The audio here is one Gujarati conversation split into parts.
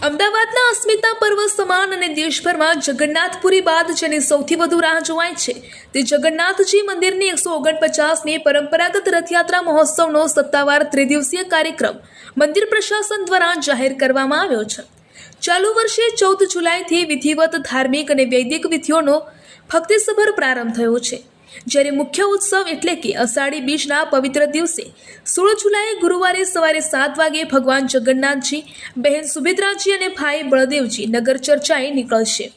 અમદાવાદના અસ્મિતા પર્વ સમાન અને દેશભરમાં જગન્નાથપુરી બાદ જેની સૌથી વધુ રાહ જોવાય છે તે જગન્નાથજી મંદિરની 149મી પરંપરાગત રથયાત્રા મહોત્સવનો સત્તાવાર ત્રિદિવસીય કાર્યક્રમ મંદિર પ્રશાસન દ્વારા જાહેર કરવામાં આવ્યો છે। ચાલુ વર્ષે 14 જુલાઈથી વિધિવત ધાર્મિક અને વૈદિક વિધિઓનો ભક્તિસભર પ્રારંભ થયો છે, જ્યારે મુખ્ય ઉત્સવ એટલે કે અષાઢી બીજના પવિત્ર દિવસે 16 જુલાઈએ ગુરુવારે સવારે 7 વાગે ભગવાન જગન્નાથજી, બહેન સુભદ્રાજી અને ભાઈ બળદેવજી નગર ચર્ચાએ નીકળશે।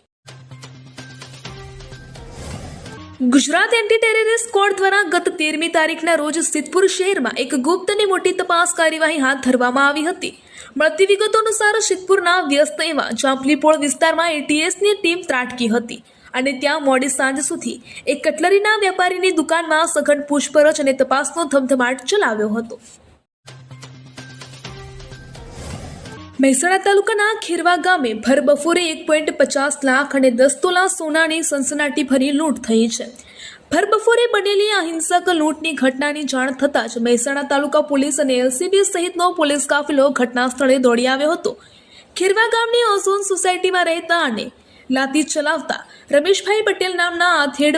ગુજરાત એન્ટી ટેરરિસ્ટ સ્ક્વોડ દ્વારા ગત 13મી તારીખના રોજ સિદ્ધપુર શહેરમાં એક ગુપ્ત અને મોટી તપાસ કાર્યવાહી હાથ ધરવામાં આવી હતી। મળતી વિગતો અનુસાર સિદ્ધપુરના વ્યસ્ત એવા જાંપલીપોળ વિસ્તારમાં એટીએસની ટીમ ત્રાટકી હતી અને ત્યાં મોડી સાંજ સુધી એક કટલરીના વેપારીની દુકાનમાં સઘન પૂછપરછ અને તપાસનો ધમધમાટ ચલાવ્યો હતો। મહેસાણા તાલુકાના ખેરવા ગામે ભર બપોરે 1.50 લાખ અને 10 તોલા સોનાની સનસનાટીભરી લૂંટ થઈ છે। ભર બપોરે બનેલી આ હિંસક લૂંટની ઘટનાની જાણ થતાં જ મહેસાણા તાલુકા પોલીસ અને એલસીબી સહિતનો પોલીસ કાફલો ઘટના સ્થળે દોડી આવ્યો હતો। ખેરવા ગામની ઓઝોન સોસાયટીમાં રહેતા અને લાતી ચલાવતા રમેશભાઈ પટેલ નામના આથેડ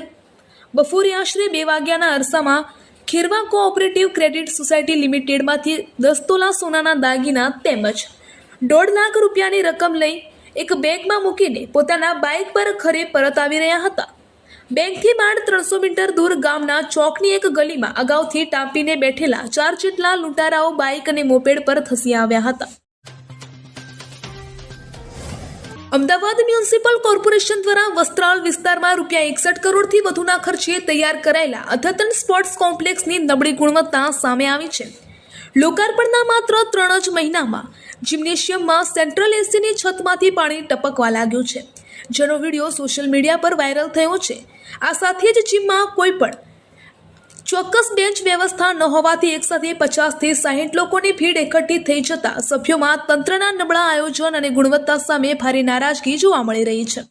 બપોરે આશરે 2 વાગ્યાના અરસામાં ખેરવા કોઓપરેટિવ ક્રેડિટ સોસાયટી લિમિટેડમાંથી 10 તોલા સોનાના દાગીના તેમજ 1.5 લાખ રૂપિયાની રકમ લઈ એક બેગમાં મૂકીને પોતાના બાઇક પર ઘરે પરત આવી રહ્યા હતા। બેંકથી માંડ 300 મીટર દૂર ગામના ચોકની એક ગલીમાં અગાઉથી ટાંપીને બેઠેલા 4 જેટલા લૂંટારાઓ બાઇક અને મોપેડ પર ધસી આવ્યા હતા। અમદાવાદ મ્યુનિસિપલ કોર્પોરેશન દ્વારા વસ્ત્રાલ વિસ્તારમાં રૂપિયા 61 કરોડથી વધુના ખર્ચે તૈયાર કરાયેલા અદ્યતન સ્પોર્ટ્સ કોમ્પ્લેક્સની નબળી ગુણવત્તા સામે આવી છે। લોકાર્પણના માત્ર 3 જ મહિનામાં જિમ્નેશિયમમાં સેન્ટ્રલ એસીની છતમાંથી પાણી ટપકવા લાગ્યું છે, જેનો વિડીયો સોશિયલ મીડિયા પર વાયરલ થયો છે। આ સાથે જ જિમમાં કોઈ પણ ચોક્કસ બેન્ચ વ્યવસ્થા ન હોવાથી એકસાથે 50થી 60 લોકોની ભીડ એકઠી થઈ જતા સભ્યોમાં તંત્રના નબળા આયોજન અને ગુણવત્તા સામે ભારે નારાજગી જોવા મળી રહી છે।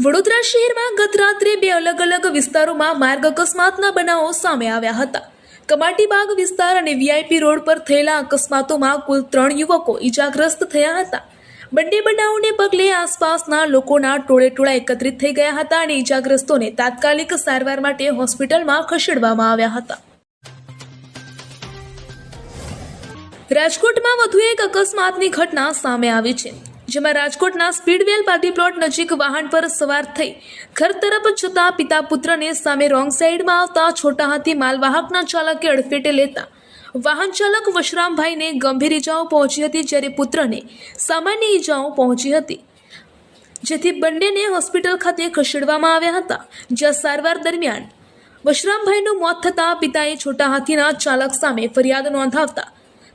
વડોદરા શહેરમાં ગત રાત્રે 2 અલગ અલગ વિસ્તારોમાં માર્ગ અકસ્માતના બનાવો સામે આવ્યા હતા। કમાટીબાગ વિસ્તાર અને વીઆઈપી રોડ પર થયેલા અકસ્માતોમાં કુલ 3 યુવકો ઈજાગ્રસ્ત થયા હતા। બંને બનાવોને પગલે આસપાસના લોકોના ટોળેટોળા એકત્રિત થઈ ગયા હતા અને ઈજાગ્રસ્તોને તાત્કાલિક સારવાર માટે હોસ્પિટલમાં ખસેડવામાં આવ્યા હતા। રાજકોટમાં વધુ એક અકસ્માતની ઘટના સામે આવી છે, જેમાં રાજકોટના સ્પીડવેલ પાર્ટી પ્લોટ નજીક વાહન પર સવાર થઈ ઘર તરફ જતા પિતા પુત્રને સામે રોંગ સાઈડમાં આવતા છોટા હાથી માલવાહકના ચાલકે અડફેટે લેતા વાહન ચાલક વશરામભાઈને ગંભીર ઈજાઓ પહોંચી હતી, જ્યારે પુત્રને સામાન્ય ઈજાઓ પહોંચી હતી, જેથી બંનેને હોસ્પિટલ ખાતે ખસેડવામાં આવ્યા હતા, જ્યાં સારવાર દરમિયાન વશરામભાઈનું મોત થતાં પિતાએ છોટા હાથીના ચાલક સામે ફરિયાદ નોંધાવતા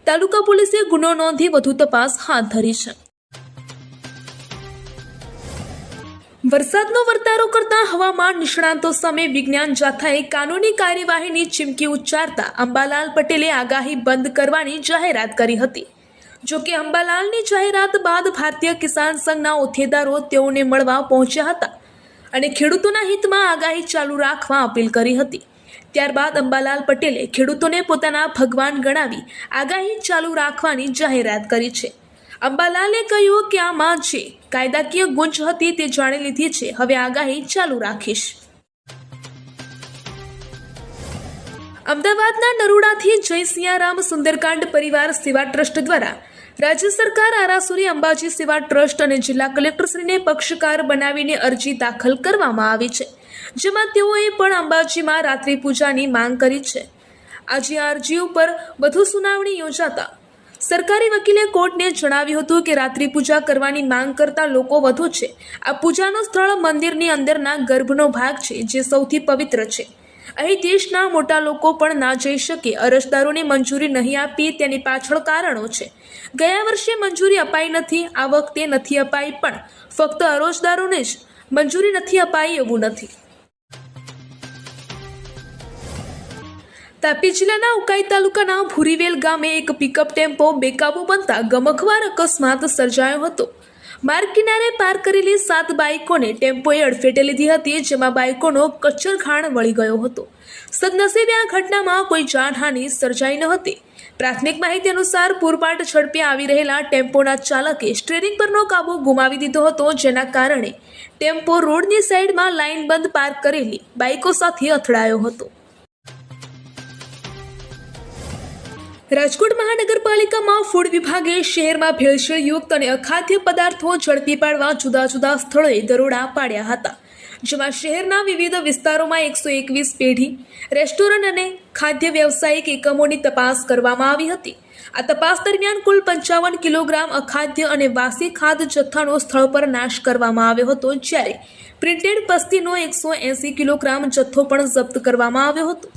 તાલુકા પોલીસે ગુનો નોંધી વધુ તપાસ હાથ ધરી છે। વરસાદનો વર્તારો કરતા હવામાન નિષ્ણાંતો સામે વિજ્ઞાન જાથાએ કાનૂની કાર્યવાહીની ચીમકી ઉચ્ચારતા અંબાલાલ પટેલે આગાહી બંધ કરવાની જાહેરાત કરી હતી। જોકે અંબાલાલની જાહેરાત બાદ ભારતીય કિસાન સંઘના હોદ્દેદારો તેઓને મળવા પહોંચ્યા હતા અને ખેડૂતોના હિતમાં આગાહી ચાલુ રાખવા અપીલ કરી હતી। ત્યારબાદ અંબાલાલ પટેલે ખેડૂતોને પોતાના ભગવાન ગણાવી આગાહી ચાલુ રાખવાની જાહેરાત કરી છે। અંબાલાલે કહ્યું કે આમાં જે કાયદાકીય ગુંજ હતી તે જાણી લીધી છે, હવે આગાહી ચાલુ રાખીશ। અમદાવાદના નરોડાથી જય સિયારામ સુંદરકાંડ પરિવાર સેવા ટ્રસ્ટ દ્વારા રાજ્ય સરકાર આરાસુરી અંબાજી સેવા ટ્રસ્ટ અને જિલ્લા કલેક્ટરશ્રીને પક્ષકાર બનાવીને અરજી દાખલ કરવામાં આવી છે, જેમાં તેઓએ પણ અંબાજીમાં રાત્રિ પૂજાની માંગ કરી છે। આજે આ અરજી ઉપર વધુ સુનાવણી યોજાતા સરકારી વકીલે કોર્ટને જણાવ્યું હતું કે રાત્રિ પૂજા કરવાની માંગ કરતા લોકો વધુ છે। આ પૂજાનું સ્થળ મંદિરની અંદરના ગર્ભનો ભાગ છે, જે સૌથી પવિત્ર છે। અહીં દેશના મોટા લોકો પણ ના જઈ શકે। અરજદારોને મંજૂરી નહીં આપી તેની પાછળ કારણો છે। ગયા વર્ષે મંજૂરી અપાઈ નથી, આ વખતે નથી અપાઈ, પણ ફક્ત અરજદારોને જ મંજૂરી નથી અપાઈ એવું નથી। તાપી જિલ્લાના ઉકાઈ તાલુકાના ભૂરીવેલ ગામે એક પિકઅપ ટેમ્પો બેકાબુ બનતા ગમખ્વાર અકસ્માત સર્જાયો હતો। માર્ગ કિનારે પાર્ક કરેલી 7 બાઇકોને ટેમ્પોએ અડફેટે લીધી હતી, જેમાં બાઇકોનો કચ્છરખાણ વળી ગયો હતો। સદનસીબે આ ઘટનામાં કોઈ જાનહાનિ સર્જાઈ ન હતી. પ્રાથમિક માહિતી અનુસાર પૂરપાટ ઝડપે આવી રહેલા ટેમ્પોના ચાલકે સ્ટીયરિંગ પરનો કાબુ ગુમાવી દીધો હતો, જેના કારણે ટેમ્પો રોડની સાઈડમાં લાઇનબંધ પાર્ક કરેલી બાઇકો સાથે અથડાયો હતો. રાજકોટ મહાનગરપાલિકામાં ફૂડ વિભાગે શહેરમાં ભેળસેળયુક્ત અને અખાદ્ય પદાર્થો ઝડપી પાડવા જુદા જુદા સ્થળોએ દરોડા પાડ્યા હતા, જેમાં શહેરના વિવિધ વિસ્તારોમાં 121 પેઢી રેસ્ટોરન્ટ અને ખાદ્ય વ્યવસાયિક એકમોની તપાસ કરવામાં આવી હતી. આ તપાસ દરમિયાન કુલ 55 કિલોગ્રામ અખાદ્ય અને વાસી ખાદ્ય જથ્થાનો સ્થળ પર નાશ કરવામાં આવ્યો હતો, જ્યારે પ્રિન્ટેડ પસ્તીનો 180 કિલોગ્રામ જથ્થો પણ જપ્ત કરવામાં આવ્યો હતો.